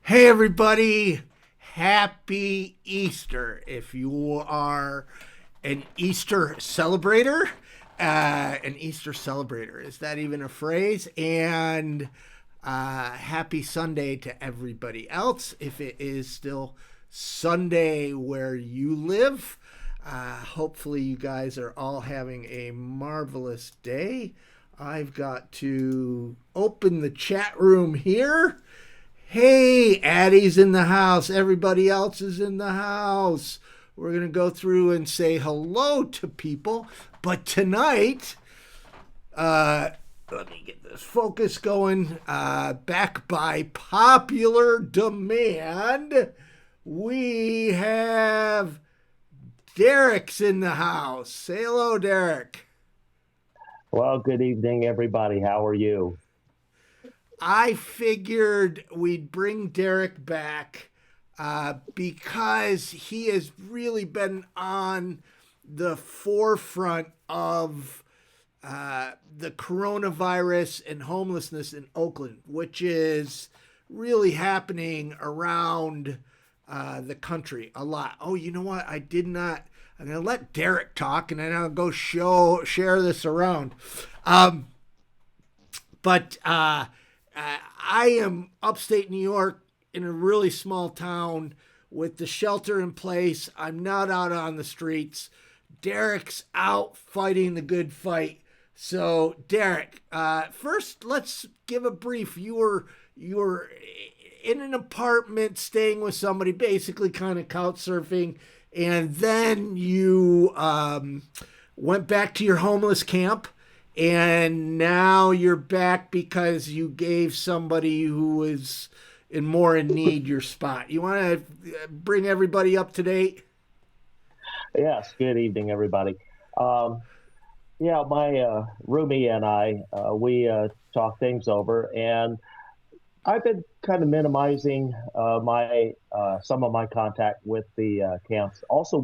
Hey, everybody. Happy Easter. If you are an Easter celebrator, is that even a phrase? And happy Sunday to everybody else. If it is still Sunday where you live, hopefully you guys are all having a marvelous day. I've got to open the chat room here. Hey, Addie's in the house. Everybody else is in the house. We're going to go through and say hello to people. But tonight, let me get this focus going. Back by popular demand, we have Derrick's in the house. Say hello, Derrick. Well, good evening, everybody. How are you? I figured we'd bring Derrick back because he has really been on the forefront of the coronavirus and homelessness in Oakland, which is really happening around the country a lot. Oh, you know what? I did not. I'm going to let Derrick talk, and then I'll go share this around. But I am upstate New York in a really small town with the shelter in place. I'm not out on the streets. Derrick's out fighting the good fight. So, Derrick, first let's give a brief. You were in an apartment, staying with somebody, basically kind of couch surfing, and then you went back to your homeless camp, and now you're back because you gave somebody who was more in need your spot. You want to bring everybody up to date? Yes, good evening, everybody. Um, yeah, my roomie and I, we talked things over, and I've been kind of minimizing my some of my contact with the camps. Also,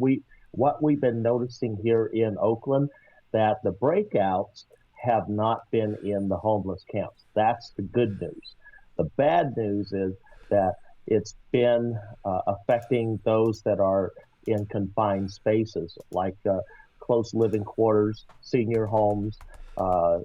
what we've been noticing here in Oakland that the breakouts have not been in the homeless camps. That's the good news. The bad news is that it's been affecting those that are in confined spaces, like close living quarters, senior homes, uh,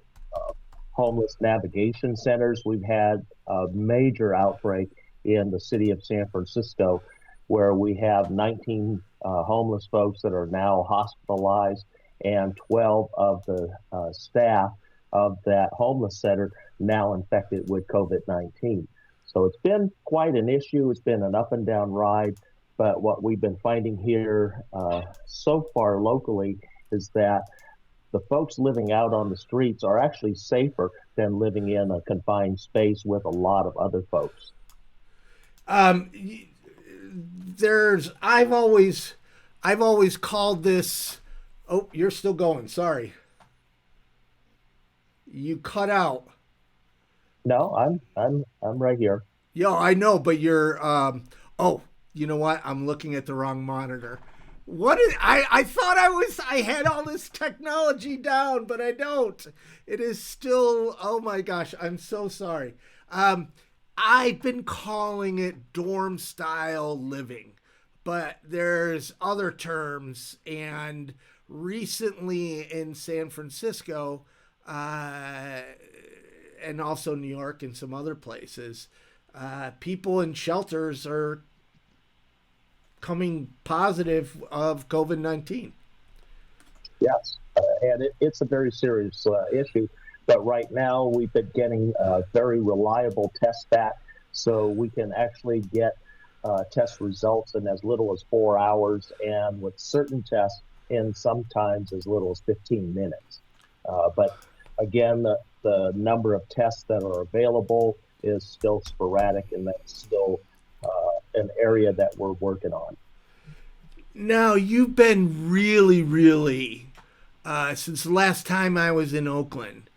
homeless navigation centers. We've had a major outbreak in the city of San Francisco where we have 19 homeless folks that are now hospitalized, and 12 of the staff of that homeless center now infected with COVID-19. So it's been quite an issue. It's been an up and down ride. But what we've been finding here so far locally is that the folks living out on the streets are actually safer than living in a confined space with a lot of other folks. Um, there's I've always called this. Oh, you're still going. Sorry, you cut out. No, I'm right here. Yo, I know, but you're. Oh, you know what? I'm looking at the wrong monitor. What is? I thought I had all this technology down, but I don't. It is still. Oh my gosh, I'm so sorry. Um, I've been calling it dorm style living, but there's other terms. And recently in San Francisco, uh, and also New York and some other places, people in shelters are coming positive of COVID-19. Yes, and it's a very serious issue. But right now, we've been getting very reliable tests back, so we can actually get test results in as little as 4 hours, and with certain tests, in sometimes as little as 15 minutes. But again, the number of tests that are available is still sporadic, and that's still an area that we're working on. Now, you've been really, since the last time I was in Oakland,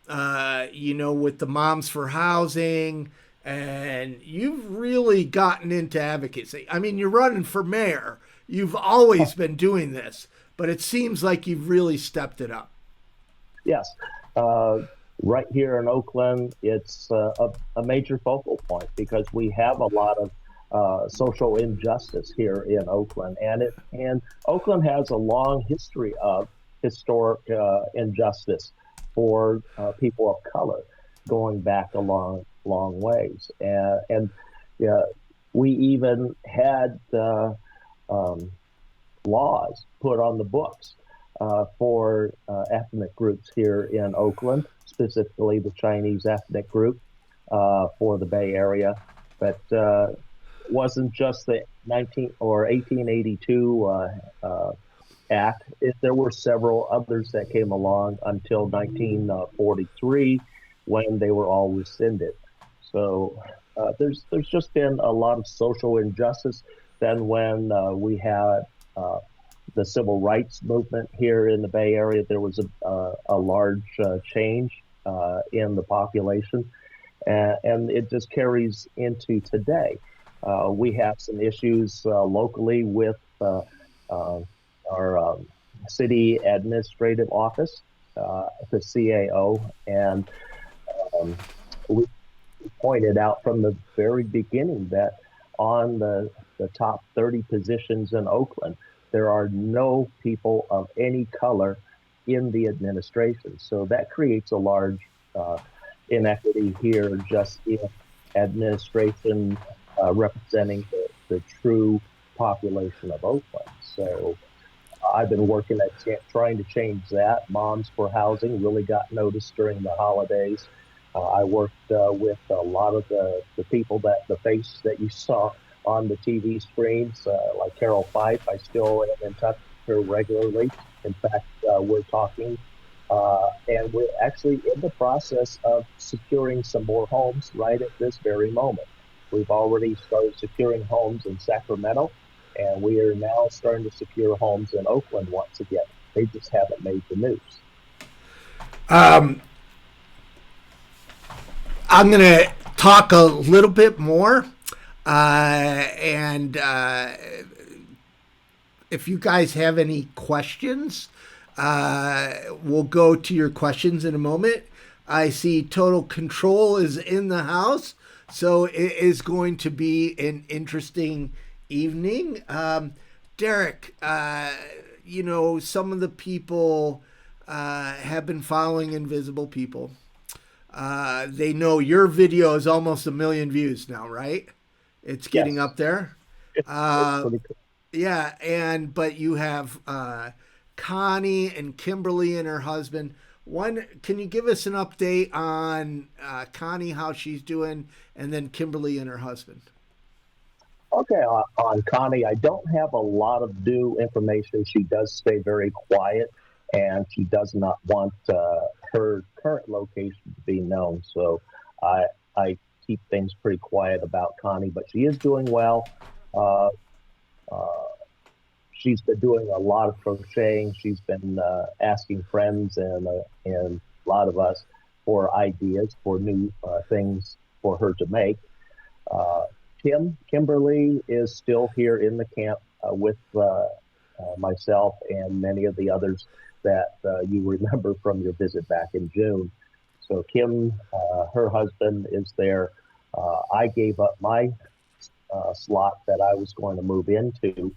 with the Moms for Housing, and you've really gotten into advocacy. I mean, you're running for mayor. You've always been doing this, but it seems like you've really stepped it up. Yes. Uh, right here in Oakland, it's a major focal point because we have a lot of social injustice here in Oakland, and Oakland has a long history of historic injustice for people of color, going back a long ways, and yeah, we even had um, laws put on the books for ethnic groups here in Oakland, specifically the Chinese ethnic group for the Bay Area. But wasn't just the 19 or 1882 act. There were several others that came along until 1943 when they were all rescinded. So there's just been a lot of social injustice. Then when we had the civil rights movement here in the Bay Area, there was a large change in the population, and it just carries into today. We have some issues locally with our city administrative office, the CAO, and um, we pointed out from the very beginning that on the top 30 positions in Oakland, there are no people of any color in the administration. So that creates a large inequity here just in administration representing the true population of Oakland. So I've been working at trying to change that. Moms for Housing really got noticed during the holidays. I worked with a lot of the people the face that you saw on the TV screens, like Carol Fife. I still am in touch with her regularly. In fact, we're talking, and we're actually in the process of securing some more homes right at this very moment. We've already started securing homes in Sacramento, and we are now starting to secure homes in Oakland once again. They just haven't made the news. Um, I'm going to talk a little bit more. And if you guys have any questions, we'll go to your questions in a moment. I see Total Control is in the house, so it is going to be an interesting evening. Derrick, some of the people have been following Invisible People. They know your video is almost 1 million views now, right? It's getting Yes, up there. it's pretty cool. Yeah, but you have Connie and Kimberly and her husband. Can you give us an update on Connie, how she's doing, and then Kimberly and her husband? Okay, on Connie, I don't have a lot of new information. She does stay very quiet, and she does not want her current location to be known. So I I keep things pretty quiet about Connie, but she is doing well. Uh, uh, she's been doing a lot of crocheting. She's been asking friends and a lot of us for ideas for new things for her to make. Uh, Kimberly is still here in the camp with myself and many of the others that you remember from your visit back in June. So Kim, her husband is there. I gave up my slot that I was going to move into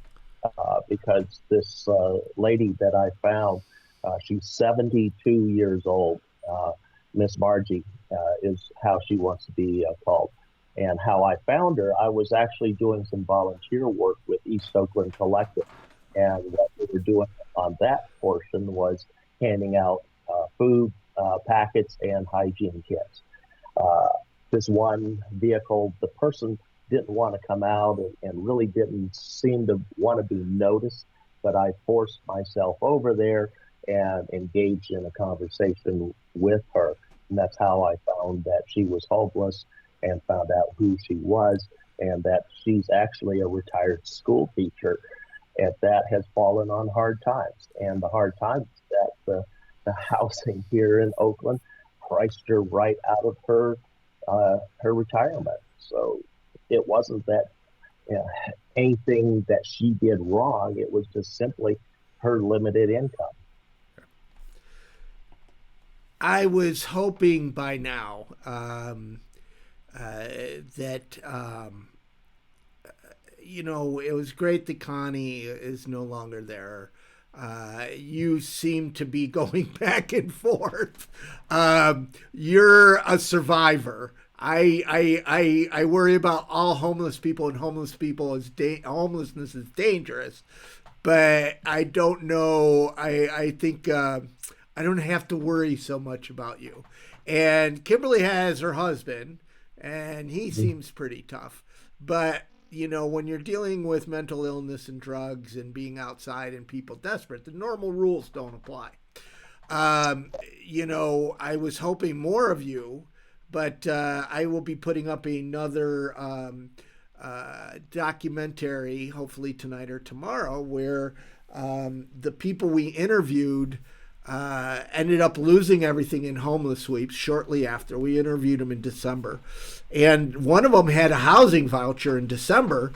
because this lady that I found, she's 72 years old. Miss Margie is how she wants to be called. And how I found her, I was actually doing some volunteer work with East Oakland Collective. And what we were doing on that portion was handing out food packets and hygiene kits. Uh, this one vehicle, the person didn't want to come out and really didn't seem to want to be noticed, but I forced myself over there and engaged in a conversation with her. And that's how I found that she was homeless and found out who she was and that she's actually a retired school teacher and that has fallen on hard times. And the hard times that the housing here in Oakland priced her right out of her retirement. So it wasn't that you know, anything that she did wrong. It was just simply her limited income. I was hoping by now that it was great that Connie is no longer there. You seem to be going back and forth. You're a survivor. I worry about all homeless people, and homelessness is dangerous. But I don't know. I think I don't have to worry so much about you. And Kimberly has her husband, and he seems pretty tough. But when you're dealing with mental illness and drugs and being outside and people desperate, the normal rules don't apply. I was hoping more of you, but I will be putting up another documentary, hopefully tonight or tomorrow, where the people we interviewed ended up losing everything in homeless sweeps shortly after. We interviewed them in December. And one of them had a housing voucher in December.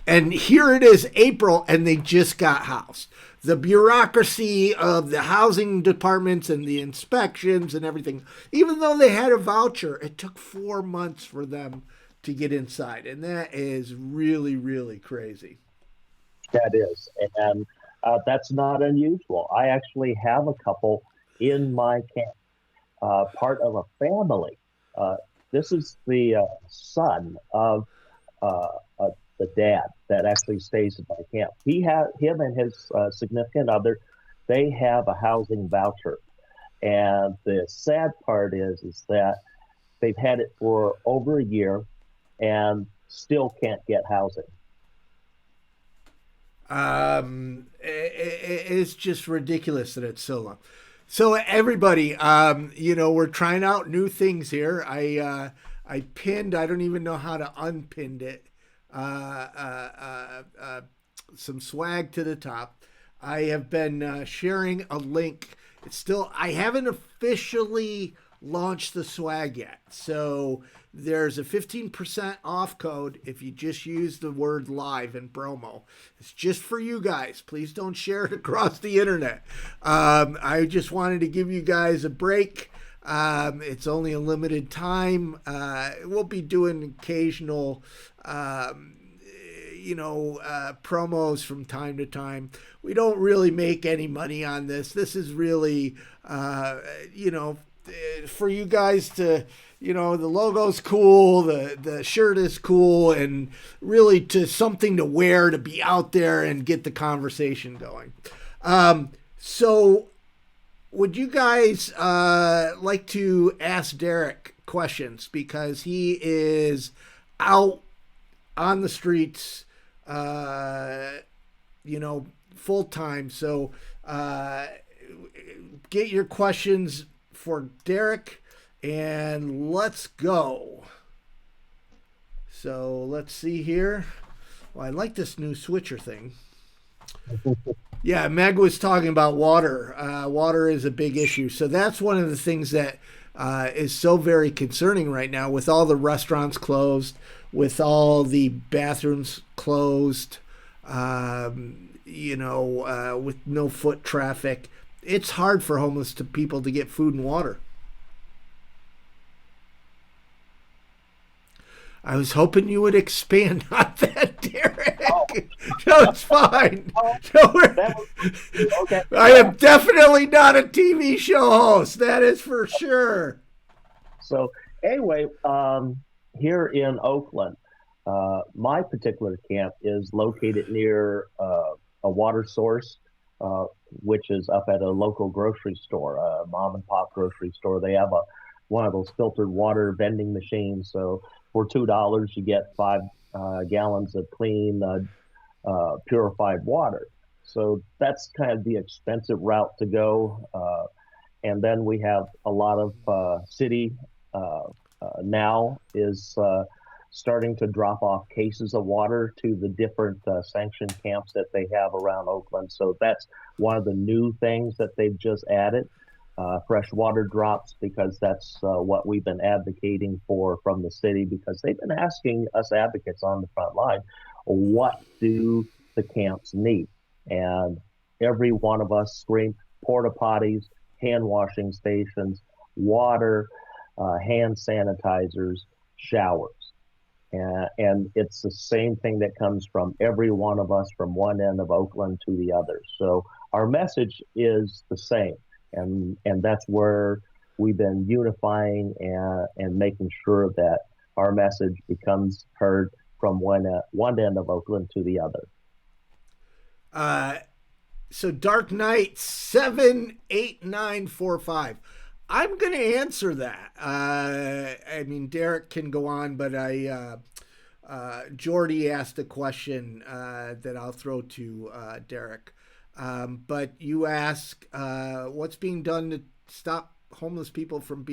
And here it is, April, and they just got housed. The bureaucracy of the housing departments and the inspections and everything, even though they had a voucher, it took 4 months for them to get inside. And that is really, really crazy. That is. And that's not unusual. I actually have a couple in my camp, part of a family. This is the son of the dad that actually stays in my camp. Him and his significant other, they have a housing voucher. And the sad part is that they've had it for over a year and still can't get housing. It's just ridiculous that it's so long. So everybody, we're trying out new things here. I pinned. I don't even know how to unpinned it. Some swag to the top. I have been sharing a link. I haven't officially launched the swag yet. So there's a 15% off code if you just use the word live in promo. It's just for you guys. Please don't share it across the internet. I just wanted to give you guys a break. It's only a limited time. We'll be doing occasional, promos from time to time. We don't really make any money on this. This is really, for you guys to, the logo's cool, the shirt is cool, and really to something to wear, to be out there and get the conversation going. So would you guys like to ask Derrick questions, because he is out on the streets, full time. So get your questions for Derrick, and let's go. So let's see here. Well, I like this new switcher thing. Yeah, Meg was talking about water. Water is a big issue. So that's one of the things that is so very concerning right now, with all the restaurants closed, with all the bathrooms closed, with no foot traffic. It's hard for homeless people to get food and water. I was hoping you would expand on that, Derrick. Oh. No, it's fine. Okay. I am definitely not a TV show host. That is for sure. So anyway, here in Oakland, my particular camp is located near a water source, which is up at a local grocery store, a mom and pop grocery store. They have one of those filtered water vending machines. So for $2, you get 5 gallons of clean, purified water. So that's kind of the expensive route to go. And then we have a lot of city now is starting to drop off cases of water to the different sanctioned camps that they have around Oakland. So that's one of the new things that they've just added. Fresh water drops, because that's what we've been advocating for from the city, because they've been asking us advocates on the front line, what do the camps need? And every one of us scream porta potties, hand washing stations, water, hand sanitizers, showers. And it's the same thing that comes from every one of us from one end of Oakland to the other. So our message is the same. And that's where we've been unifying and making sure that our message becomes heard from one end of Oakland to the other. So Dark Knight 78945. I'm going to answer that. I mean, Derrick can go on, but Jordy asked a question that I'll throw to Derrick. But you ask, what's being done to stop homeless people from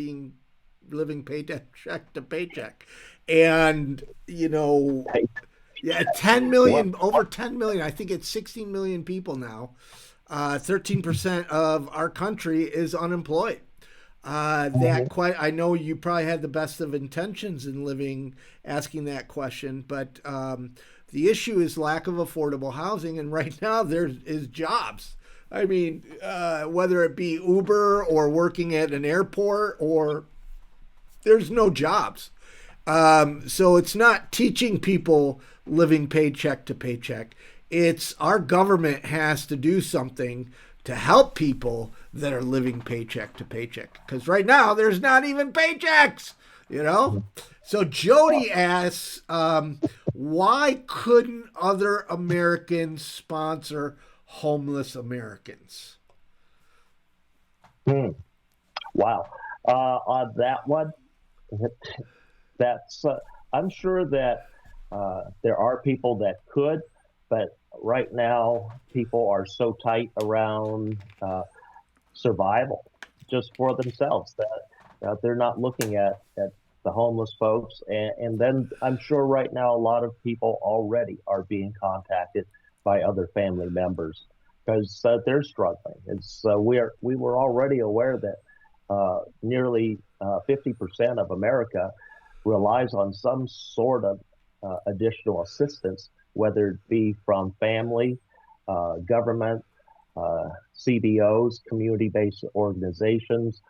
living paycheck to paycheck? And, yeah, 10 million, over 10 million. I think it's 16 million people now. 13% of our country is unemployed. I know you probably had the best of intentions in asking that question, but the issue is lack of affordable housing, and right now there is jobs. I mean, whether it be Uber or working at an airport, or there's no jobs. So it's not teaching people living paycheck to paycheck. It's our government has to do something to help people that are living paycheck to paycheck. Because right now, there's not even paychecks, So Jody asks, why couldn't other Americans sponsor homeless Americans? Wow. On that one, I'm sure that there are people that could, but right now people are so tight around survival just for themselves that they're not looking at the homeless folks. And then I'm sure right now a lot of people already are being contacted by other family members because they're struggling. We were already aware that nearly 50% of America relies on some sort of additional assistance, whether it be from family, government, CBOs, community-based organizations,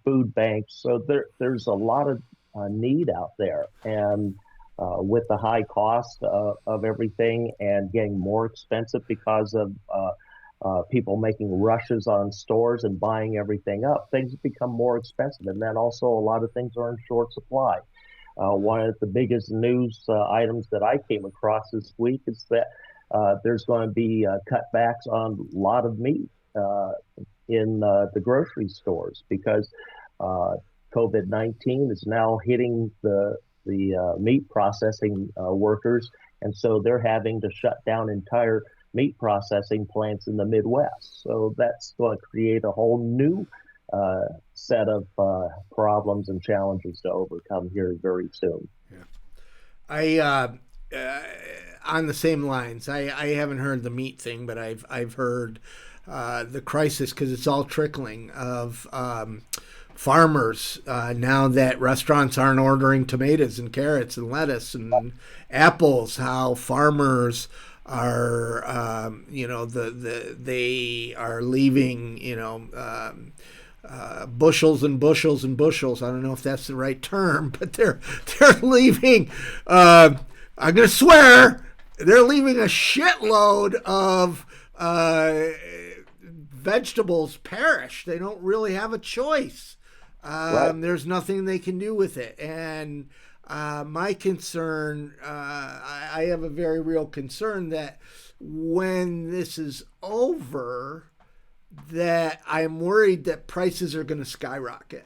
food banks. So there's a lot of need out there. And with the high cost of everything and getting more expensive because of people making rushes on stores and buying everything up, things become more expensive. And then also a lot of things are in short supply. One of the biggest news items that I came across this week is that there's going to be cutbacks on a lot of meat in the grocery stores because COVID-19 is now hitting the meat processing workers, and so they're having to shut down entire meat processing plants in the Midwest. So that's going to create a whole new set of problems and challenges to overcome here very soon. Yeah. On the same lines, I haven't heard the meat thing, but I've heard the crisis, because it's all trickling, of farmers now that restaurants aren't ordering tomatoes and carrots and lettuce and apples, how farmers are they are leaving bushels and bushels and bushels. I don't know if that's the right term, but they're leaving. I'm gonna swear they're leaving a shitload of vegetables perish. They don't really have a choice. Right. There's nothing they can do with it. And my concern, I have a very real concern that when this is over, that I'm worried that prices are going to skyrocket.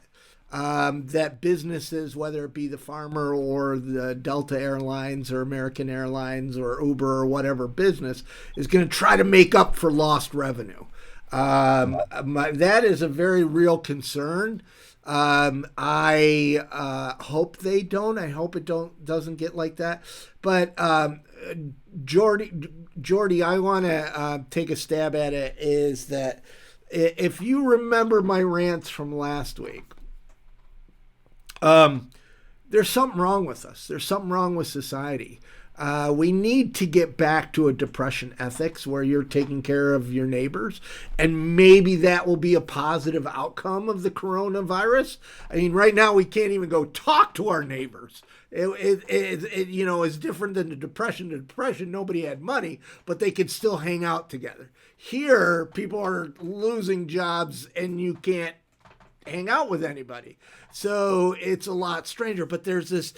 That businesses, whether it be the farmer or the Delta Airlines or American Airlines or Uber or whatever business, is going to try to make up for lost revenue. That is a very real concern. I hope they don't. I hope it doesn't get like that. But Jordy, I want to take a stab at it. Is that if you remember my rants from last week, there's something wrong with us. There's something wrong with society. We need to get back to a depression ethics where you're taking care of your neighbors, and maybe that will be a positive outcome of the coronavirus. I mean, right now we can't even go talk to our neighbors. Is different than the depression. The depression, nobody had money, but they could still hang out together. Here, people are losing jobs, and you can't hang out with anybody. So it's a lot stranger. But there's this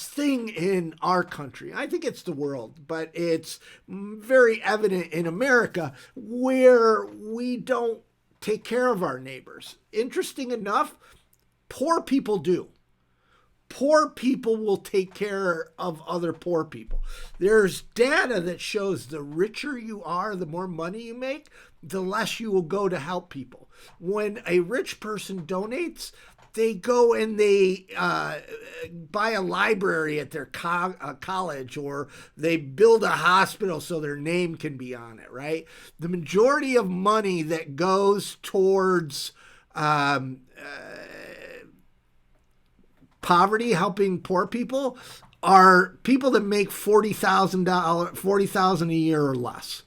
thing in our country. I think it's the world, but it's very evident in America where we don't take care of our neighbors. Interesting enough, poor people do. Poor people will take care of other poor people. There's data that shows the richer you are, the more money you make, the less you will go to help people. When a rich person donates, they go and they buy a library at their college, or they build a hospital so their name can be on it, right? The majority of money that goes towards poverty, helping poor people, are people that make $40,000 a year or less.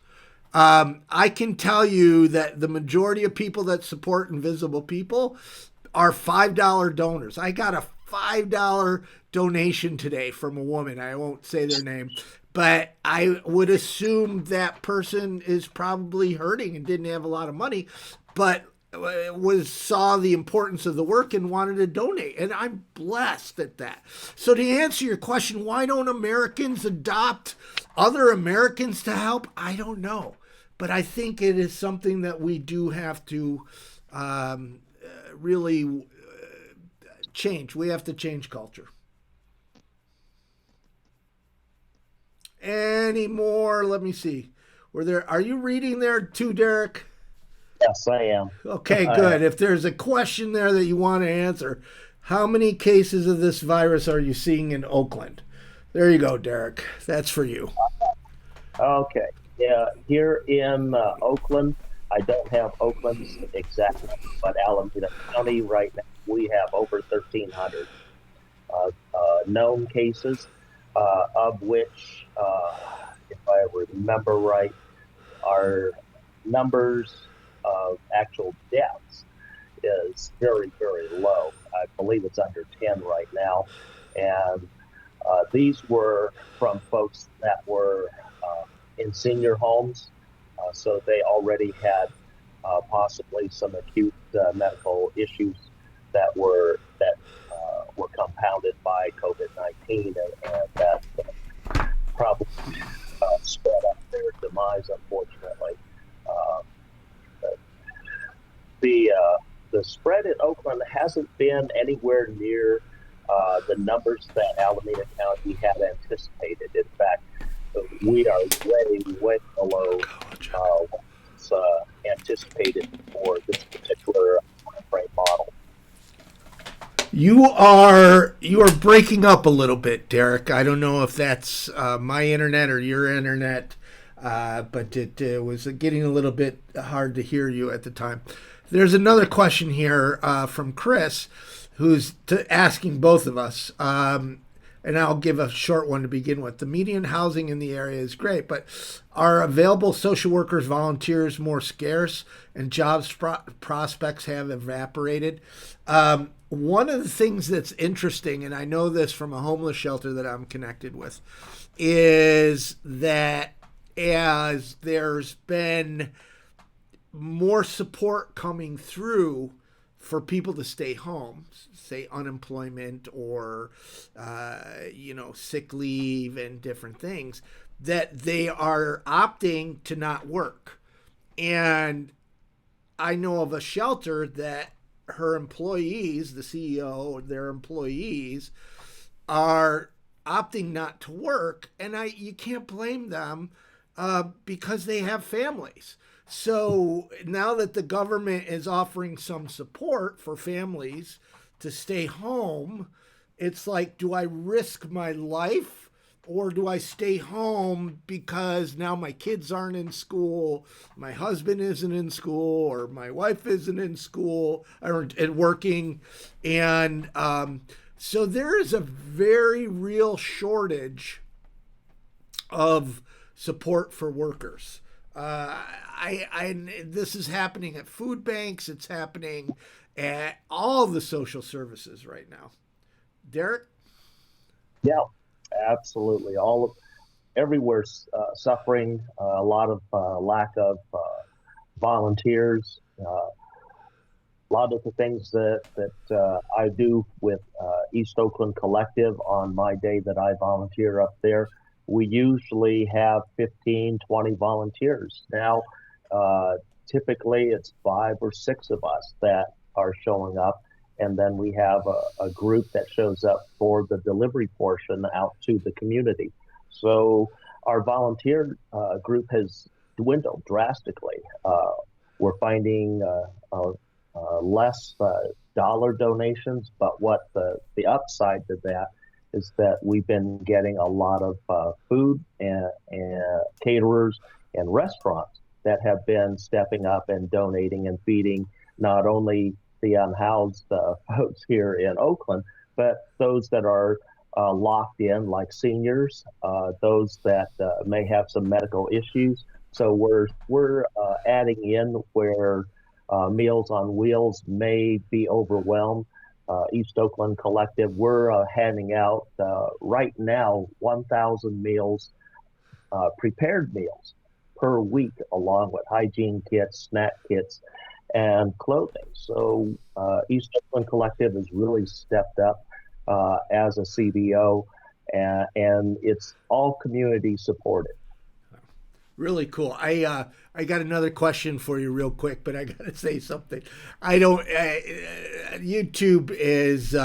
I can tell you that the majority of people that support Invisible People are $5 donors. I got a $5 donation today from a woman. I won't say their name, but I would assume that person is probably hurting and didn't have a lot of money, but saw the importance of the work and wanted to donate. And I'm blessed at that. So to answer your question, why don't Americans adopt other Americans to help? I don't know. But I think it is something that we do have to really change. We have to change culture. Any more? Let me see. Are you reading there too, Derrick? Yes, I am. Okay, good. If there's a question there that you want to answer, how many cases of this virus are you seeing in Oakland? There you go, Derrick. That's for you. Okay. Yeah, here in Oakland, I don't have Oakland's exact number, but Alameda County right now, we have over 1,300 known cases, of which, if I remember right, our numbers of actual deaths is very, very low. I believe it's under 10 right now. And these were from folks that were in senior homes. So they already had possibly some acute medical issues that were compounded by COVID-19, and that probably sped up their demise, unfortunately. The spread in Oakland hasn't been anywhere near the numbers that Alameda County had anticipated. In fact, we are way below what's anticipated for this particular frame model. You are breaking up a little bit, Derrick. I don't know if that's my internet or your internet, but it was getting a little bit hard to hear you at the time. There's another question here from Chris, who's asking both of us, and I'll give a short one to begin with. The median housing in the area is great, but are available social workers, volunteers more scarce, and jobs prospects have evaporated? One of the things that's interesting, and I know this from a homeless shelter that I'm connected with, is that as there's been more support coming through for people to stay home, say unemployment or, sick leave and different things, that they are opting to not work. And I know of a shelter that her employees, the CEO, their employees, are opting not to work. And you can't blame them because they have families. So now that the government is offering some support for families to stay home, it's like, do I risk my life or do I stay home because now my kids aren't in school, my husband isn't in school, or my wife isn't in school and working? And so there is a very real shortage of support for workers. This is happening at food banks. It's happening at all the social services right now. Derrick? Yeah, absolutely. Everywhere's suffering, a lot of lack of volunteers. A lot of the things that I do with East Oakland Collective on my day that I volunteer up there, we usually have 15, 20 volunteers. Now, typically it's 5 or 6 of us that are showing up. And then we have a group that shows up for the delivery portion out to the community. So our volunteer group has dwindled drastically. We're finding less dollar donations, but what the upside to that is that we've been getting a lot of food and caterers and restaurants that have been stepping up and donating and feeding not only the unhoused folks here in Oakland, but those that are locked in, like seniors, those that may have some medical issues. So we're adding in where Meals on Wheels may be overwhelmed. East Oakland Collective, we're handing out right now 1,000 meals, prepared meals per week, along with hygiene kits, snack kits, and clothing. So East Oakland Collective has really stepped up as a CBO, and it's all community supported. Really cool. I got another question for you real quick, but I got to say something. I don't. YouTube is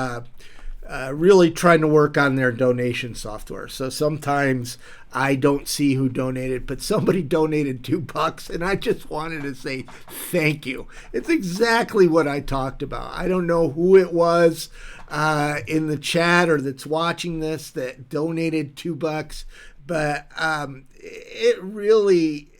really trying to work on their donation software. So sometimes I don't see who donated, but somebody donated $2, and I just wanted to say thank you. It's exactly what I talked about. I don't know who it was in the chat or that's watching this that donated $2, but it really,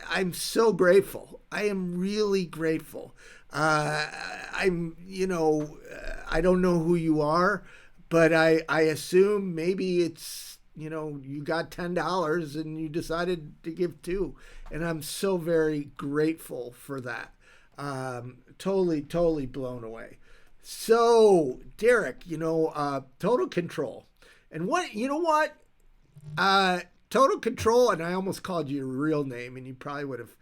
I'm so grateful. I am really grateful. I don't know who you are, but I assume maybe it's, you got $10 and you decided to give 2. And I'm so very grateful for that. Totally blown away. So, Derrick, total control. And what? Total control, and I almost called you your real name, and I would have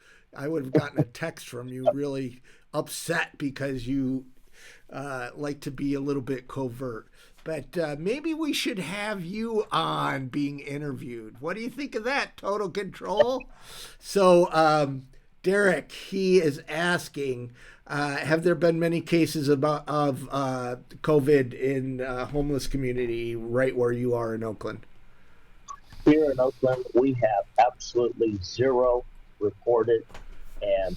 gotten a text from you really upset because you like to be a little bit covert. But maybe we should have you on being interviewed. What do you think of that? Total control. So, Derrick, he is asking, have there been many cases of COVID in homeless community right where you are in Oakland? Here in Oakland, we have absolutely 0 reported, and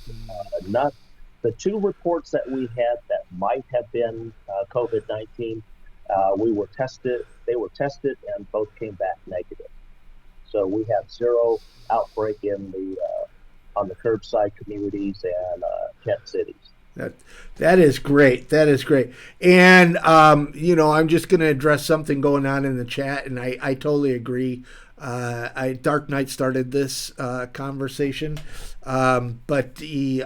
not the 2 reports that we had that might have been COVID-19. We were tested; they were tested, and both came back negative. So we have 0 outbreak in the on the curbside communities and tent cities. That is great. That is great. And I'm just going to address something going on in the chat, and I totally agree. Dark Knight started this conversation, but the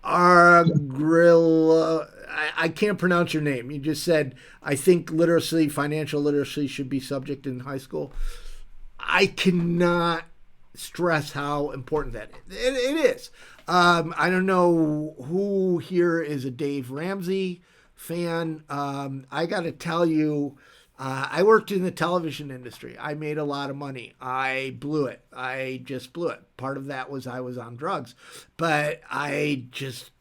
Argrilla, I can't pronounce your name. You just said, I think financial literacy should be subject in high school. I cannot stress how important that is. It is. I don't know who here is a Dave Ramsey fan. I got to tell you, I worked in the television industry. I made a lot of money. I blew it. I just blew it. Part of that was I was on drugs, but I just,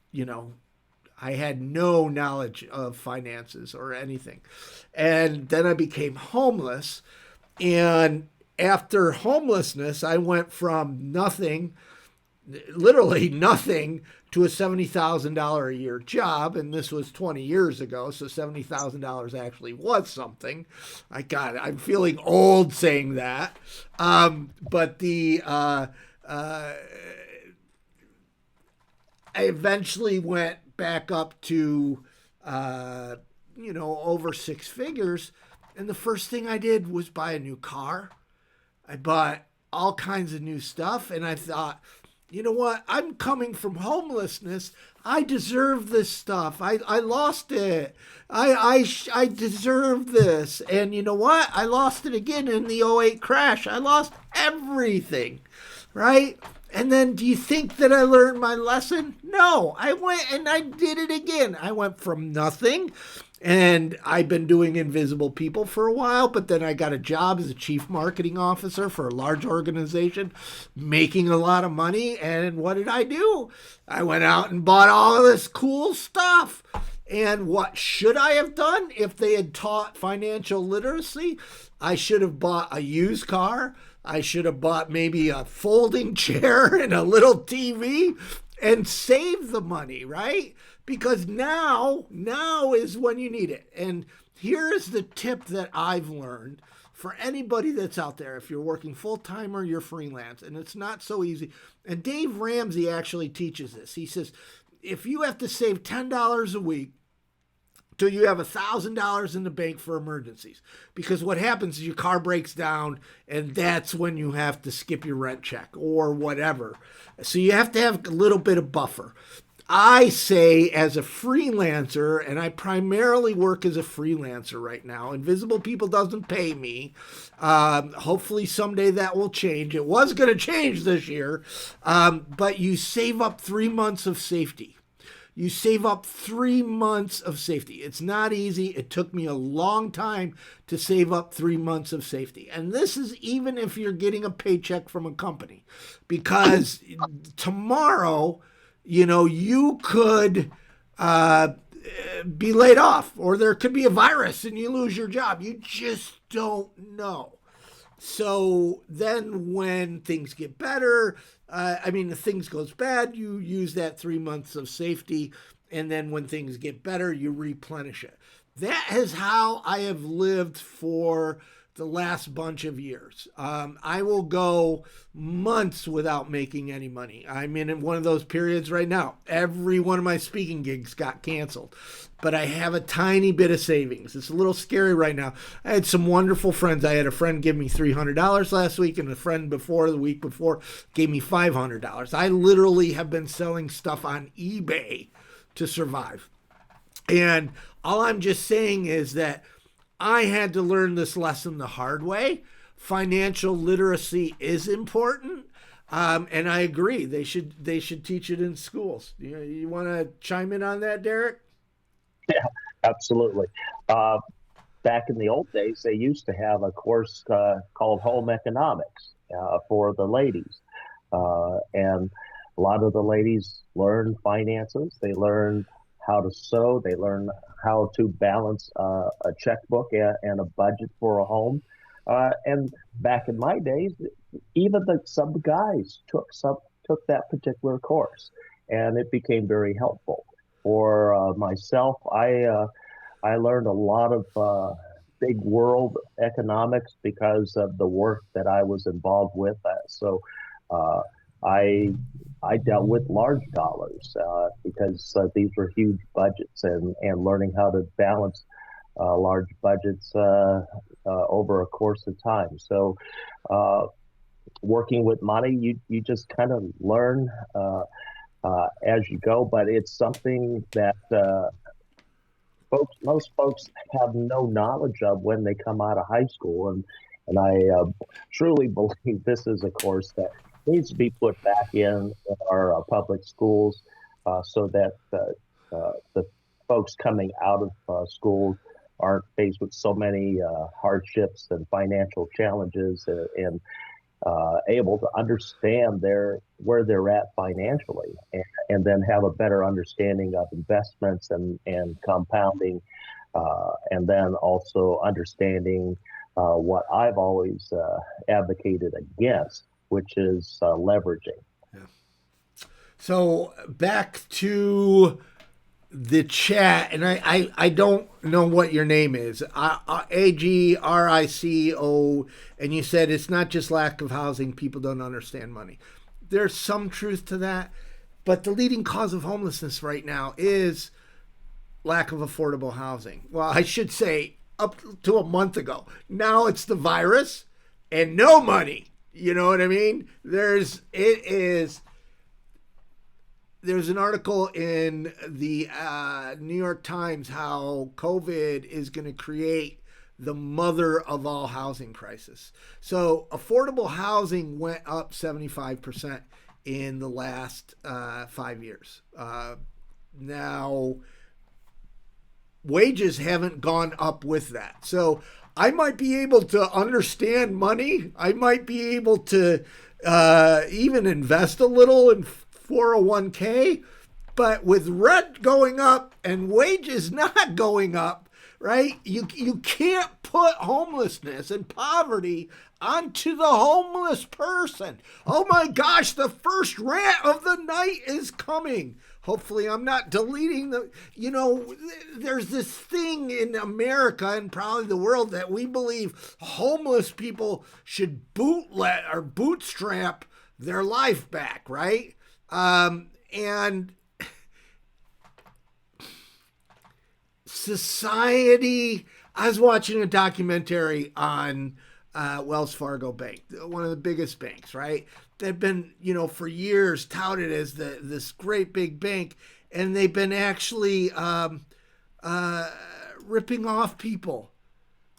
I had no knowledge of finances or anything. And then I became homeless. And after homelessness, I went from nothing, literally nothing, to a $70,000 a year job, and this was 20 years ago, so $70,000 actually was something. I'm feeling old saying that. But I eventually went back up to, over 6 figures, and the first thing I did was buy a new car. I bought all kinds of new stuff, and I thought, you know what? I'm coming from homelessness. I deserve this stuff. I lost it. I deserve this. And you know what? I lost it again in the '08 crash. I lost everything, right? And then do you think that I learned my lesson? No, I went and I did it again. I went from nothing, and I've been doing Invisible People for a while, but then I got a job as a chief marketing officer for a large organization, making a lot of money. And what did I do? I went out and bought all of this cool stuff. And what should I have done if they had taught financial literacy? I should have bought a used car. I should have bought maybe a folding chair and a little TV and saved the money, right? Because now is when you need it. And here is the tip that I've learned for anybody that's out there. If you're working full-time or you're freelance, and it's not so easy. And Dave Ramsey actually teaches this. He says, if you have to save $10 a week till you have $1,000 in the bank for emergencies, because what happens is your car breaks down and that's when you have to skip your rent check or whatever. So you have to have a little bit of buffer. I say, as a freelancer, and I primarily work as a freelancer right now. Invisible People doesn't pay me. Hopefully someday that will change. It was going to change this year. But you save up 3 months of safety. You save up 3 months of safety. It's not easy. It took me a long time to save up 3 months of safety. And this is even if you're getting a paycheck from a company. Because tomorrow, you know, you could be laid off, or there could be a virus and you lose your job. You just don't know. So then when things get better, if things goes bad, you use that 3 months of safety. And then when things get better, you replenish it. That is how I have lived for the last bunch of years. I will go months without making any money. I'm in one of those periods right now. Every one of my speaking gigs got canceled, but I have a tiny bit of savings. It's a little scary right now. I had some wonderful friends. I had a friend give me $300 last week, and a friend the week before, gave me $500. I literally have been selling stuff on eBay to survive. And all I'm just saying is that I had to learn this lesson the hard way. Financial literacy is important, and I agree. They should teach it in schools. You want to chime in on that, Derrick? Yeah, absolutely. Back in the old days, they used to have a course called Home Economics for the ladies, and a lot of the ladies learned finances. They learned how to sew. They learn how to balance a checkbook and a budget for a home. And back in my days, even some guys took that particular course, and it became very helpful. For myself, I learned a lot of big world economics because of the work that I was involved with. So I dealt with large dollars because these were huge budgets, and learning how to balance large budgets over a course of time. So working with money, you just kind of learn as you go, but it's something that most folks have no knowledge of when they come out of high school, and I truly believe this is a course that needs to be put back in our public schools so that the folks coming out of schools aren't faced with so many hardships and financial challenges, and able to understand where they're at financially, and then have a better understanding of investments and compounding, and then also understanding what I've always advocated against, which is leveraging. Yeah. So back to the chat, and I don't know what your name is. AGRICO, and you said it's not just lack of housing, people don't understand money. There's some truth to that, but the leading cause of homelessness right now is lack of affordable housing. Well, I should say up to a month ago. Now it's the virus, and no money. You know what I mean? There's an article in the New York Times how COVID is going to create the mother of all housing crisis. So affordable housing went up 75% in the last 5 years. Now, wages haven't gone up with that. So I might be able to understand money. I might be able to even invest a little in 401k, but with rent going up and wages not going up, right? You can't put homelessness and poverty onto the homeless person. Oh my gosh, the first rant of the night is coming. Hopefully I'm not deleting there's this thing in America and probably the world that we believe homeless people should bootstrap their life back, right? And society, I was watching a documentary on Wells Fargo Bank, one of the biggest banks, right? They've been, for years touted as this great big bank, and they've been actually ripping off people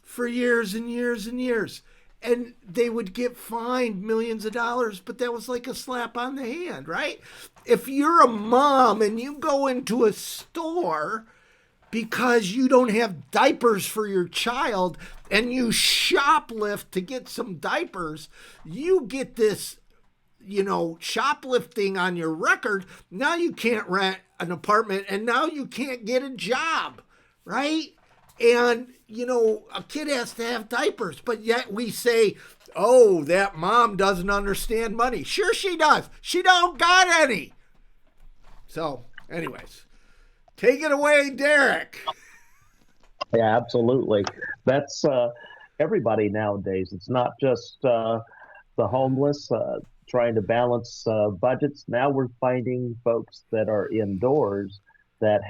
for years and years and years. And they would get fined millions of dollars, but that was like a slap on the hand, right? If you're a mom and you go into a store because you don't have diapers for your child and you shoplift to get some diapers, you get this, shoplifting on your record. Now you can't rent an apartment and now you can't get a job, right? And, a kid has to have diapers, but yet we say, oh, that mom doesn't understand money. Sure she does. She don't got any. So, anyways, take it away, Derrick. Yeah, absolutely. That's everybody nowadays. It's not just the homeless trying to balance budgets. Now we're finding folks that are indoors that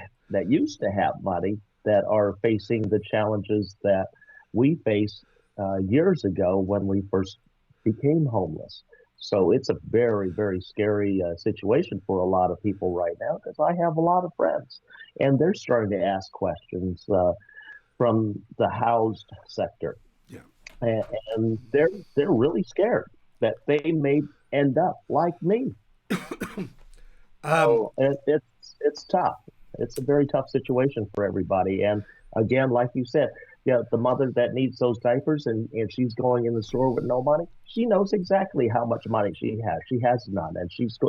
used to have money that are facing the challenges that we faced years ago when we first became homeless. So it's a very, very scary situation for a lot of people right now because I have a lot of friends and they're starting to ask questions from the housed sector. Yeah. And they're really scared that they may end up like me. So it's tough. It's a very tough situation for everybody. And again, like you said, the mother that needs those diapers and she's going in the store with no money, she knows exactly how much money she has. She has none, and she's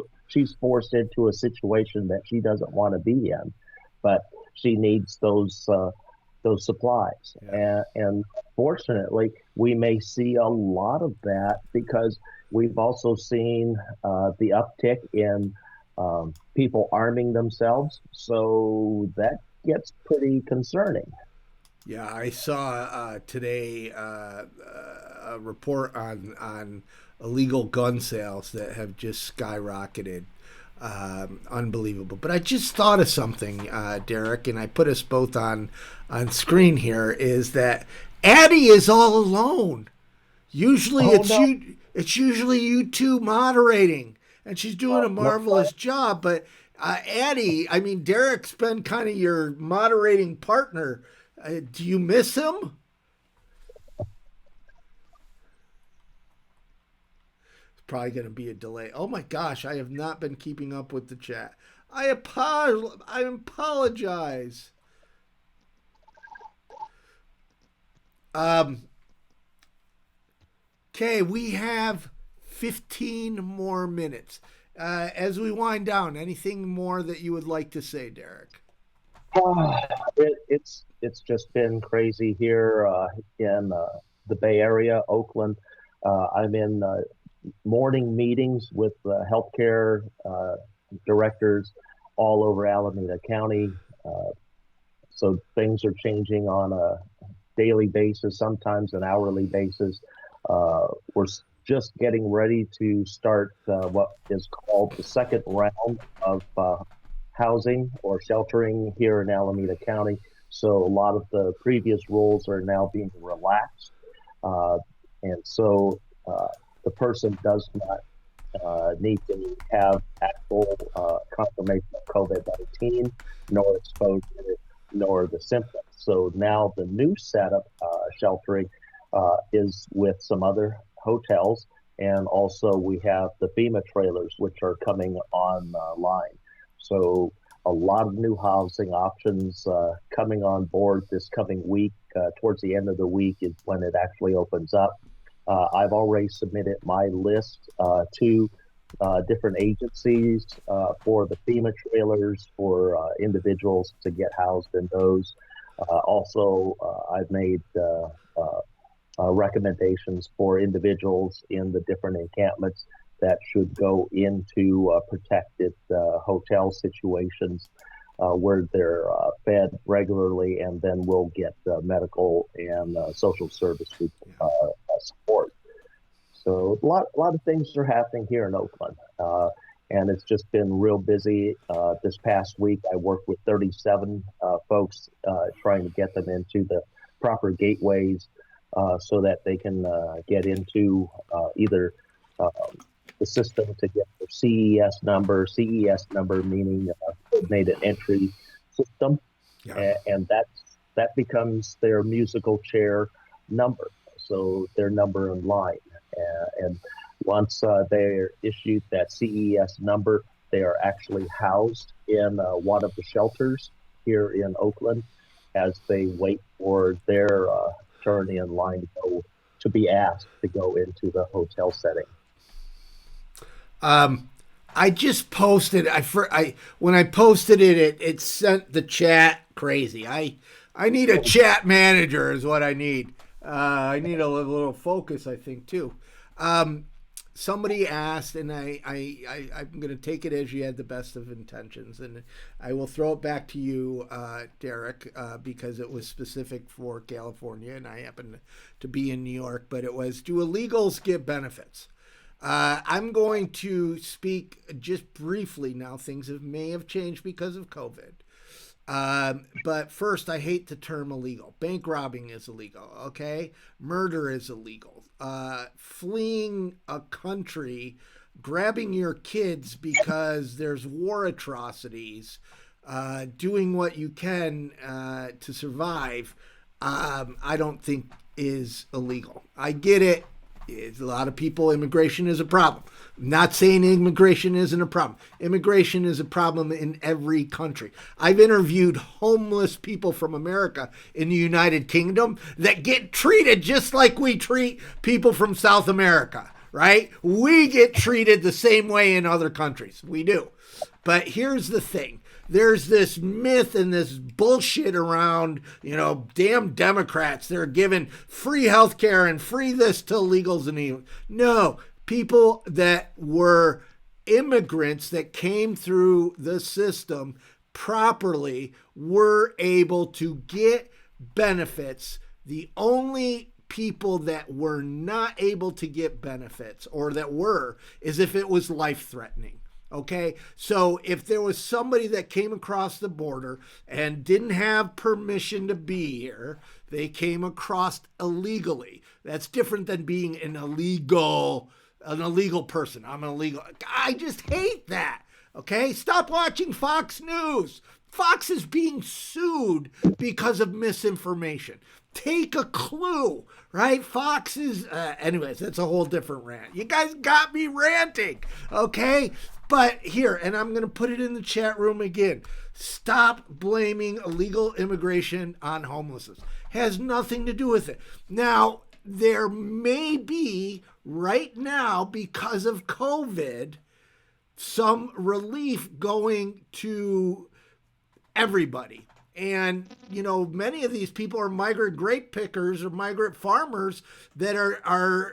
forced into a situation that she doesn't want to be in, but she needs those supplies. Yeah. And fortunately, we may see a lot of that because we've also seen the uptick in people arming themselves. So that gets pretty concerning. Yeah, I saw today a report on illegal gun sales that have just skyrocketed. Unbelievable. But I just thought of something, Derrick, and I put us both on screen here, is that Addie is all alone. Usually it's usually you two moderating, and she's doing a marvelous job. But Addie, I mean, Derrick's been kind of your moderating partner. Do you miss him? It's probably going to be a delay. Oh my gosh, I have not been keeping up with the chat. I apologize. Okay, we have 15 more minutes. As we wind down, anything more that you would like to say, Derrick? It's just been crazy here in the Bay Area, Oakland. I'm in morning meetings with healthcare directors all over Alameda County. So things are changing on a daily basis, sometimes an hourly basis. We're just getting ready to start what is called the second round of housing or sheltering here in Alameda County. So a lot of the previous rules are now being relaxed. And so the person does not need to have actual confirmation of COVID-19, nor exposure, nor the symptoms. So now the new setup sheltering is with some other hotels, and also we have the FEMA trailers, which are coming online. So a lot of new housing options coming on board this coming week. Towards the end of the week is when it actually opens up. I've already submitted my list to different agencies for the FEMA trailers for individuals to get housed in those. Also, I've made recommendations for individuals in the different encampments that should go into protected hotel situations where they're fed regularly, and then will get medical and social service support. So a lot of things are happening here in Oakland, and it's just been real busy. This past week, I worked with 37 folks trying to get them into the proper gateways so that they can get into either the system to get their CES number. CES number meaning coordinated entry system, and that becomes their musical chair number. So their number in line. And once they're issued that CES number, they are actually housed in one of the shelters here in Oakland as they wait for their turn in line to be asked to go into the hotel setting. I just posted. When I posted it, it sent the chat crazy. I need a chat manager, is what I need. I need a little focus, I think, too. Somebody asked, and I'm going to take it as you had the best of intentions, and I will throw it back to you, Derrick, because it was specific for California, and I happen to be in New York. But it was, do illegals get benefits? I'm going to speak just briefly now. Things may have changed because of COVID. But first, I hate the term illegal. Bank robbing is illegal, okay? Murder is illegal. Fleeing a country, grabbing your kids because there's war atrocities, doing what you can to survive, I don't think is illegal. I get it. A lot of people, immigration is a problem. I'm not saying immigration isn't a problem. Immigration is a problem in every country. I've interviewed homeless people from America in the United Kingdom that get treated just like we treat people from South America, right? We get treated the same way in other countries. We do. But here's the thing. There's this myth and this bullshit around, damn Democrats. They're giving free health care and free this to illegals and illegals. No, people that were immigrants that came through the system properly were able to get benefits. The only people that were not able to get benefits, or that were, is if it was life-threatening. Okay, so if there was somebody that came across the border and didn't have permission to be here, they came across illegally. That's different than being an illegal person. I'm an illegal. I just hate that. Okay, stop watching Fox News. Fox is being sued because of misinformation. Take a clue, right? Fox is, anyways, that's a whole different rant. You guys got me ranting, okay? But here, and I'm going to put it in the chat room again, stop blaming illegal immigration on homelessness. Has nothing to do with it. Now, there may be, right now, because of COVID, some relief going to everybody. And, many of these people are migrant grape pickers or migrant farmers that are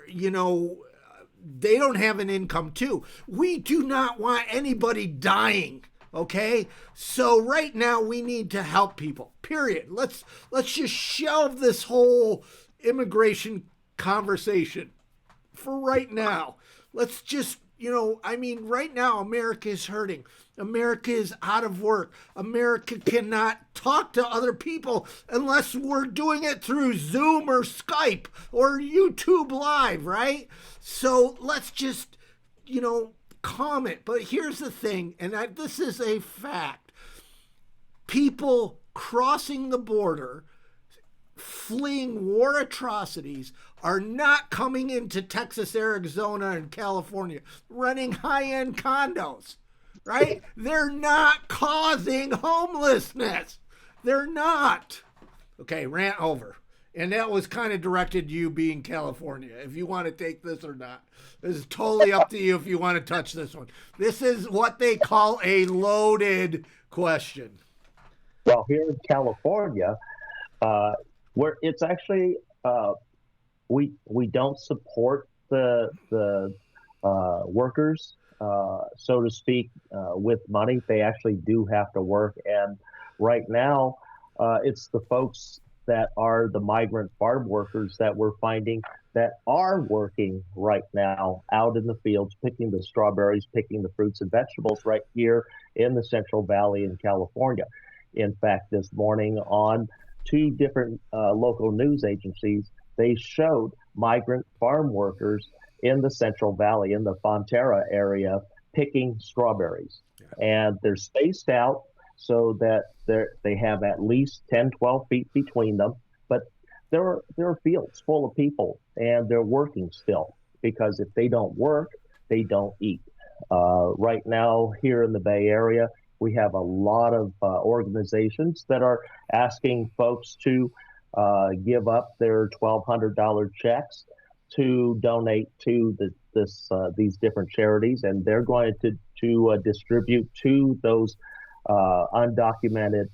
they don't have an income too. We do not want anybody dying, okay? So right now we need to help people, period. Let's just shelve this whole immigration conversation for right now. Let's just, I mean, right now, America is hurting. America is out of work. America cannot talk to other people unless we're doing it through Zoom or Skype or YouTube Live, right? So let's just, comment. But here's the thing, and this is a fact: people crossing the border, fleeing war atrocities, are not coming into Texas, Arizona, and California renting high-end condos, right? They're not causing homelessness. They're not. Okay, rant over. And that was kind of directed to you being California, if you want to take this or not. This is totally up to you if you want to touch this one. This is what they call a loaded question. Well, here in California, where it's actually we don't support the workers, so to speak, with money. They actually do have to work, and right now, it's the folks that are the migrant farm workers that we're finding that are working right now out in the fields, picking the strawberries, picking the fruits and vegetables right here in the Central Valley in California. In fact, this morning on two different local news agencies, they showed migrant farm workers in the Central Valley, in the Fonterra area, picking strawberries. Yeah. And they're spaced out so that they have at least 10, 12 feet between them. But there are fields full of people, and they're working still, because if they don't work, they don't eat. Right now, here in the Bay Area, we have a lot of organizations that are asking folks to give up their $1,200 checks to donate to these different charities, and they're going to distribute to those undocumented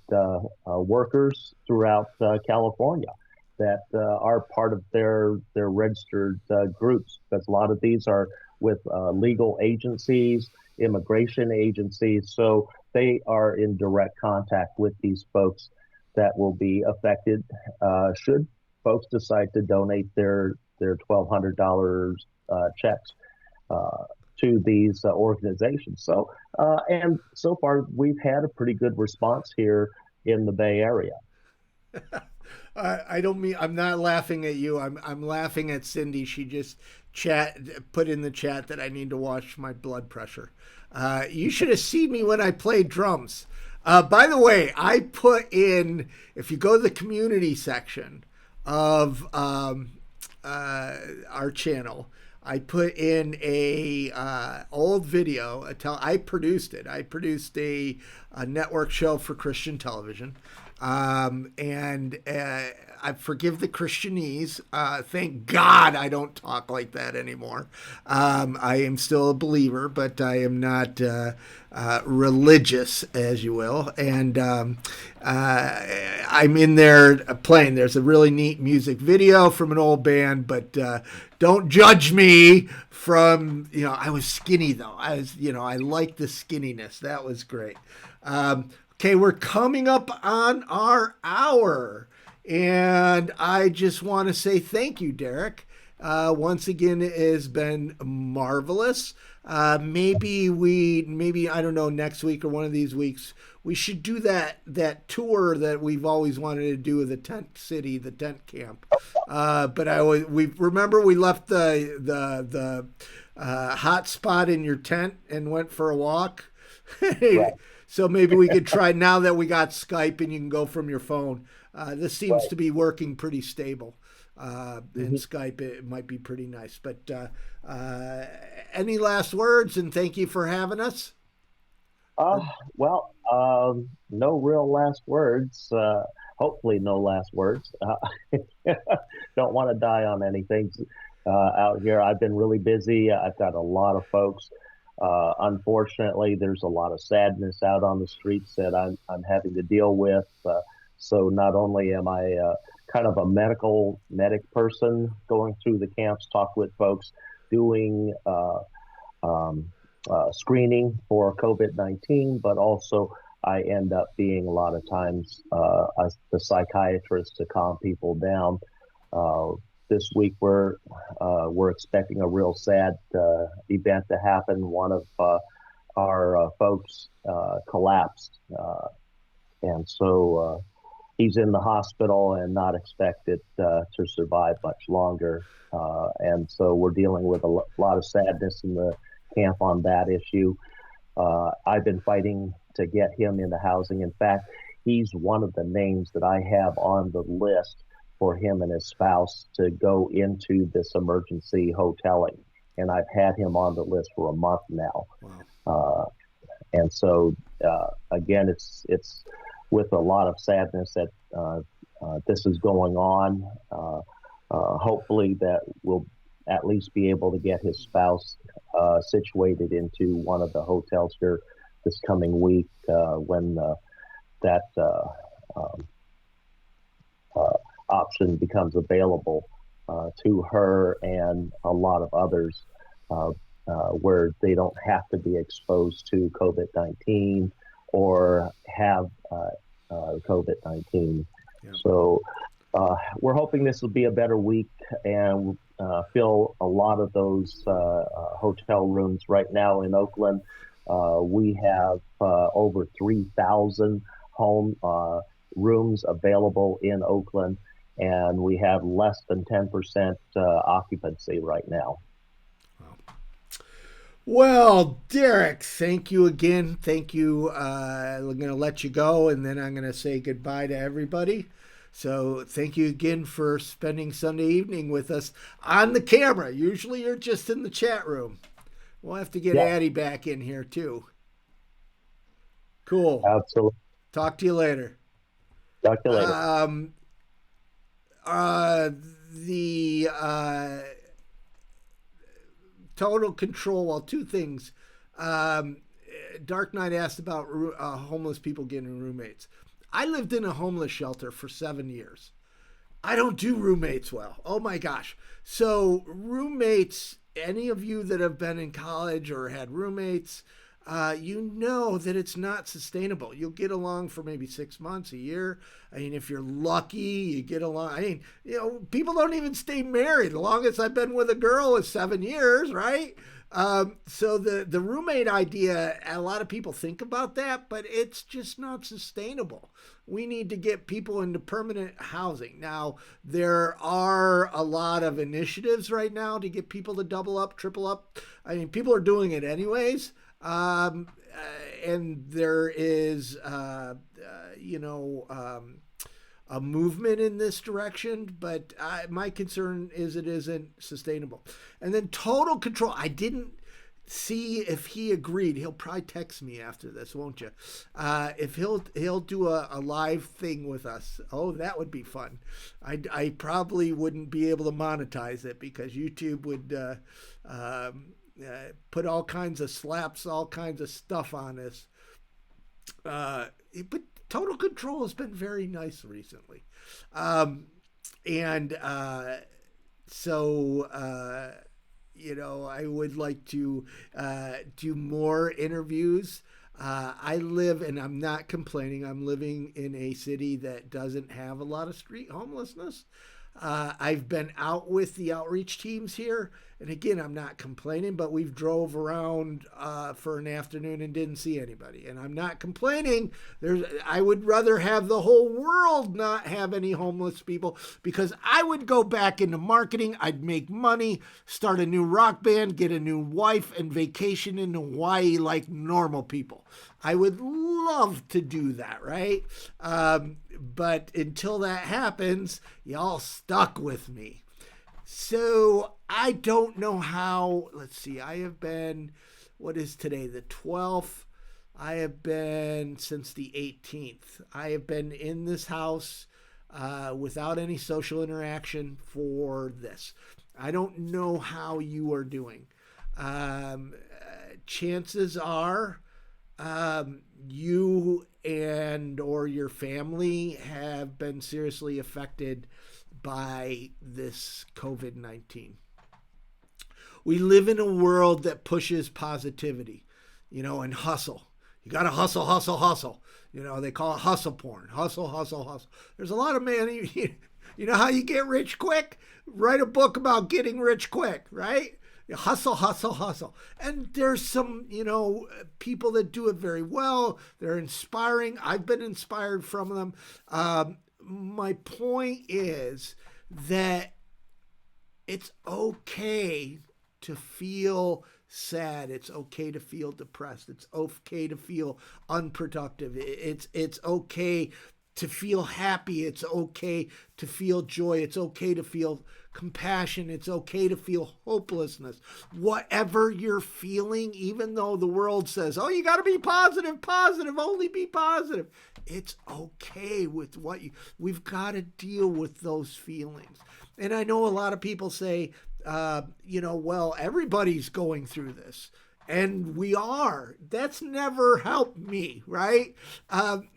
workers throughout California that are part of their registered groups, because a lot of these are with legal agencies, immigration agencies, so they are in direct contact with these folks that will be affected should folks decide to donate their $1,200 checks to these organizations. So and so far we've had a pretty good response here in the Bay Area. I don't mean, I'm not laughing at you. I'm laughing at Cindy. She just put in the chat that I need to watch my blood pressure. You should have seen me when I played drums. By the way, I put in, if you go to the community section of our channel, I put in a old video. I produced it. I produced a network show for Christian television. And I forgive the Christianese. Thank God I don't talk like that anymore. I am still a believer, but I am not religious, as you will. And I'm in there playing. There's a really neat music video from an old band, but don't judge me from, I was skinny though. I like the skinniness. That was great. Okay, we're coming up on our hour, and I just want to say thank you, Derrick. Once again, it has been marvelous. Maybe I don't know, next week or one of these weeks, we should do that tour that we've always wanted to do of the tent city, the tent camp. But we remember we left the hot spot in your tent and went for a walk. Right. So maybe we could try, now that we got Skype and you can go from your phone. This seems to be working pretty stable. In Skype, it might be pretty nice. But any last words, and thank you for having us? Well, no real last words. Hopefully no last words. Don't want to die on anything out here. I've been really busy. I've got a lot of folks. Unfortunately, there's a lot of sadness out on the streets that I'm having to deal with. So not only am I kind of a medic person going through the camps, talk with folks, doing screening for COVID-19, but also I end up being a lot of times the psychiatrist to calm people down this week we're expecting a real sad event to happen. One of our folks collapsed, and so he's in the hospital and not expected to survive much longer. And so we're dealing with a lot of sadness in the camp on that issue. I've been fighting to get him into housing. In fact, he's one of the names that I have on the list for him and his spouse to go into this emergency hoteling. And I've had him on the list for a month now. Wow. And so, again, it's with a lot of sadness that this is going on. Hopefully that we'll at least be able to get his spouse situated into one of the hotels here this coming week when that option becomes available to her and a lot of others, where they don't have to be exposed to COVID-19 or have COVID-19. Yeah. So we're hoping this will be a better week and fill a lot of those hotel rooms. Right now in Oakland, we have over 3,000 home rooms available in Oakland, and we have less than 10% occupancy right now. Well, Derrick, thank you again. Thank you. I'm going to let you go, and then I'm going to say goodbye to everybody. So thank you again for spending Sunday evening with us on the camera. Usually you're just in the chat room. We'll have to get Addie back in here too. Cool. Absolutely. Talk to you later. Talk to you later. The total control. Well, two things. Dark Knight asked about homeless people getting roommates. I lived in a homeless shelter for 7 years. I don't do roommates well. Oh my gosh. So roommates, any of you that have been in college or had roommates, you know that it's not sustainable. You'll get along for maybe 6 months, a year. I mean, if you're lucky, you get along. I mean, people don't even stay married. The longest I've been with a girl is 7 years, right? So the roommate idea, a lot of people think about that, but it's just not sustainable. We need to get people into permanent housing. Now, there are a lot of initiatives right now to get people to double up, triple up. I mean, people are doing it anyways. And there is, a movement in this direction, but my concern is it isn't sustainable. And then total control. I didn't see if he agreed. He'll probably text me after this, won't you? If he'll do a live thing with us. Oh, that would be fun. I probably wouldn't be able to monetize it because YouTube would put all kinds of slaps, all kinds of stuff on us. But total control has been very nice recently. I would like to do more interviews. I live, and I'm not complaining, I'm living in a city that doesn't have a lot of street homelessness. I've been out with the outreach teams here. And again, I'm not complaining, but we've drove around for an afternoon and didn't see anybody. And I'm not complaining. I would rather have the whole world not have any homeless people because I would go back into marketing. I'd make money, start a new rock band, get a new wife, and vacation in Hawaii like normal people. I would love to do that, right? But until that happens, y'all stuck with me. So I don't know how, let's see, I have been, what is today, the 12th? I have been since the 18th. I have been in this house without any social interaction for this. I don't know how you are doing. Chances are you and or your family have been seriously affected by this COVID-19. We live in a world that pushes positivity, and hustle. You got to hustle, hustle, hustle. They call it hustle porn. Hustle, hustle, hustle. There's a lot of You know how you get rich quick? Write a book about getting rich quick, right? Hustle, hustle, hustle. And there's some, people that do it very well. They're inspiring. I've been inspired from them. My point is that it's okay to feel sad. It's okay to feel depressed. It's okay to feel unproductive. It's okay to feel happy. It's okay to feel joy. It's okay to feel compassion. It's okay to feel hopelessness. Whatever you're feeling, even though the world says, oh, you got to be positive, only be positive. It's okay with we've got to deal with those feelings. And I know a lot of people say, well, everybody's going through this. And we are. That's never helped me, right?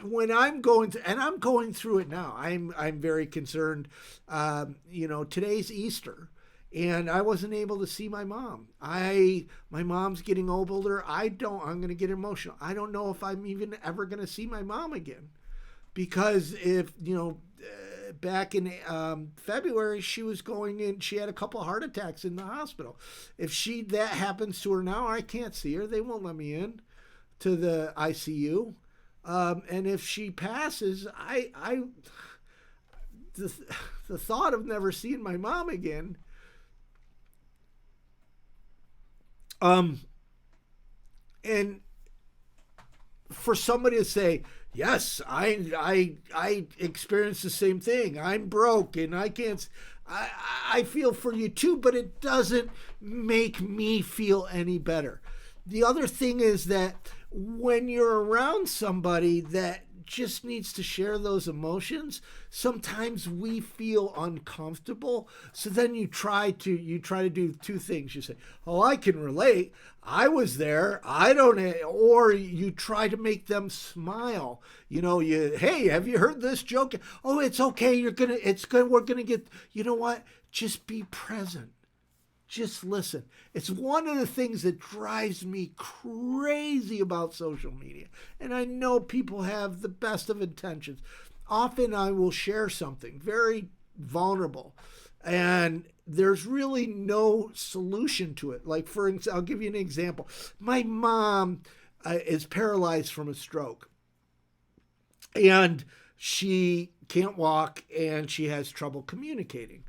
When I'm going through, and I'm going through it now. I'm very concerned. Today's Easter, and I wasn't able to see my mom. My mom's getting older. I'm going to get emotional. I don't know if I'm even ever going to see my mom again, because if back in February, she was going in. She had a couple of heart attacks in the hospital. If that happens to her now, I can't see her. They won't let me in to the ICU. And if she passes, the thought of never seeing my mom again. And for somebody to say, yes, I experienced the same thing. I'm broke and I can't. I feel for you too, but it doesn't make me feel any better. The other thing is that when you're around somebody that just needs to share those emotions, sometimes we feel uncomfortable. So then you try to do two things. You say, oh, I can relate. I was there. I don't, or you try to make them smile. Hey, have you heard this joke? Oh, it's okay. We're going to get, you know what? Just be present. Just listen. It's one of the things that drives me crazy about social media. And I know people have the best of intentions. Often I will share something very vulnerable, and there's really no solution to it. Like, I'll give you an example. My mom is paralyzed from a stroke, and she can't walk, and she has trouble communicating.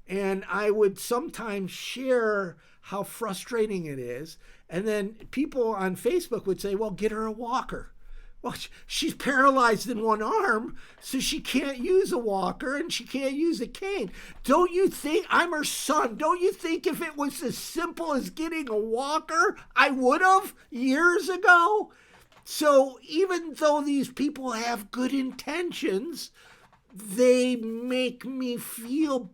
And I would sometimes share how frustrating it is. And then people on Facebook would say, well, get her a walker. Well, she's paralyzed in one arm, so she can't use a walker and she can't use a cane. Don't you think, I'm her son, don't you think if it was as simple as getting a walker, I would have years ago? So even though these people have good intentions, they make me feel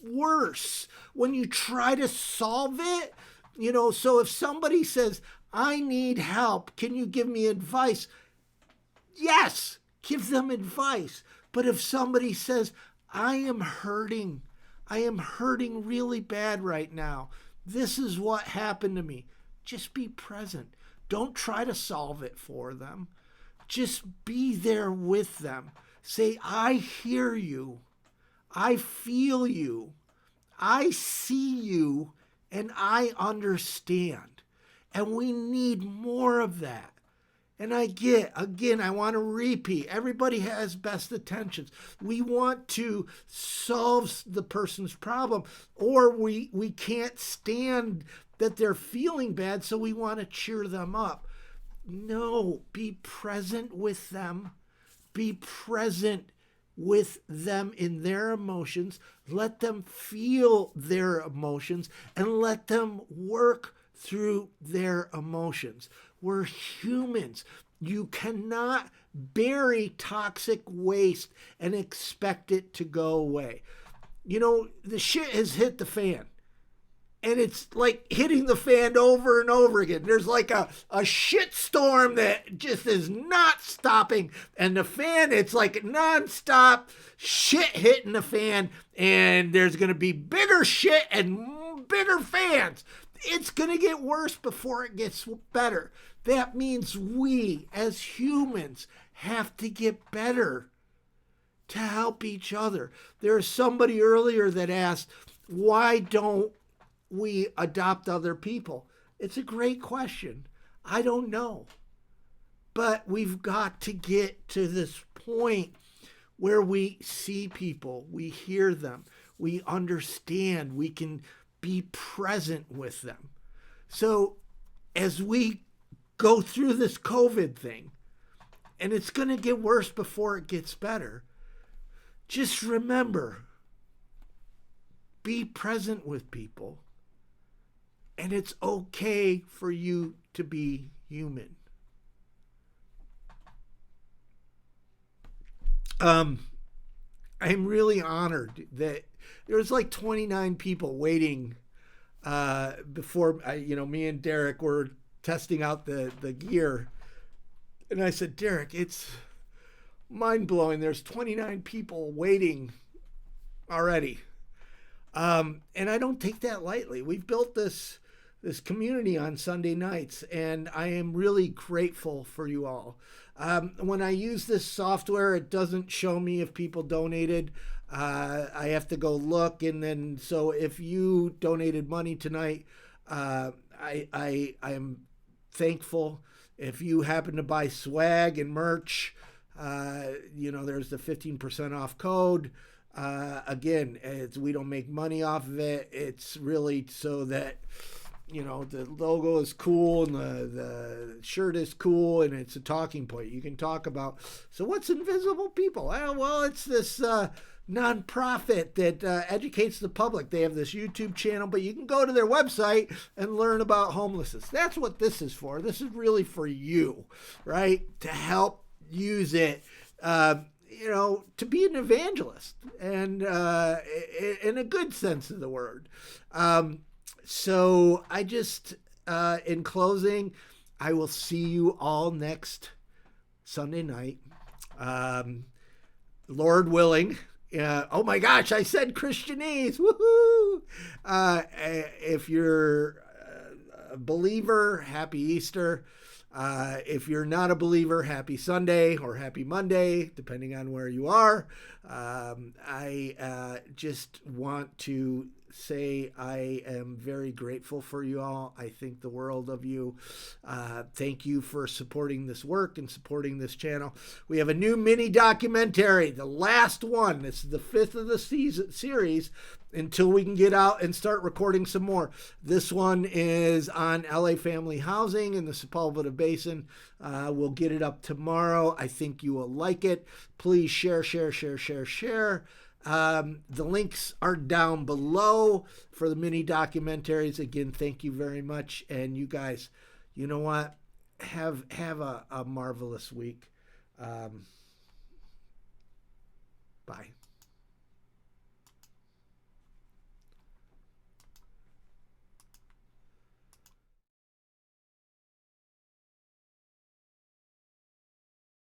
worse when you try to solve it. So if somebody says, I need help, can you give me advice? Yes, give them advice. But if somebody says, I am hurting really bad right now, this is what happened to me, just be present. Don't try to solve it for them. Just be there with them. Say, I hear you. I feel you, I see you, and I understand. And we need more of that. And I want to repeat, everybody has best intentions. We want to solve the person's problem, or we can't stand that they're feeling bad, so we want to cheer them up. No, be present with them. Be present with them in their emotions. Let them feel their emotions and let them work through their emotions. We're humans. You cannot bury toxic waste and expect it to go away. The shit has hit the fan. And it's like hitting the fan over and over again. There's like a shit storm that just is not stopping. And the fan, it's like nonstop shit hitting the fan. And there's going to be bigger shit and bigger fans. It's going to get worse before it gets better. That means we, as humans, have to get better. to help each other. There's somebody earlier that asked, why don't we adopt other people? It's a great question. I don't know. But we've got to get to this point where we see people, we hear them, we understand, we can be present with them. So as we go through this COVID thing, and it's going to get worse before it gets better, just remember, be present with people, and it's okay for you to be human. I'm really honored that there was like 29 people waiting before me and Derrick were testing out the gear. And I said, Derrick, it's mind-blowing. There's 29 people waiting already. And I don't take that lightly. We've built this community on Sunday nights, and I am really grateful for you all. When I use this software, it doesn't show me if people donated. I have to go look, and then so if you donated money tonight, I am thankful. If you happen to buy swag and merch, there's the 15% off code. Again, we don't make money off of it. It's really so that the logo is cool and the shirt is cool and it's a talking point. You can talk about, so what's Invisible People? Well, it's this nonprofit that educates the public. They have this YouTube channel, but you can go to their website and learn about homelessness. That's what this is for. This is really for you, right? To help use it, to be an evangelist, and in a good sense of the word. So I just, in closing, I will see you all next Sunday night. Lord willing. Oh my gosh, I said Christianese. Woohoo! If you're a believer, happy Easter. If you're not a believer, happy Sunday or happy Monday, depending on where you are. I just want to say I am very grateful for you all. I think the world of you. Thank you for supporting this work and supporting this channel. We have a new mini documentary, the last one. This is the 5th of the series until we can get out and start recording some more. This one is on LA family housing in the Sepulveda Basin. We'll get it up tomorrow. I think you will like it. Please share. The links are down below for the mini documentaries. Again, thank you very much. And you guys, you know what? Have a marvelous week. Bye.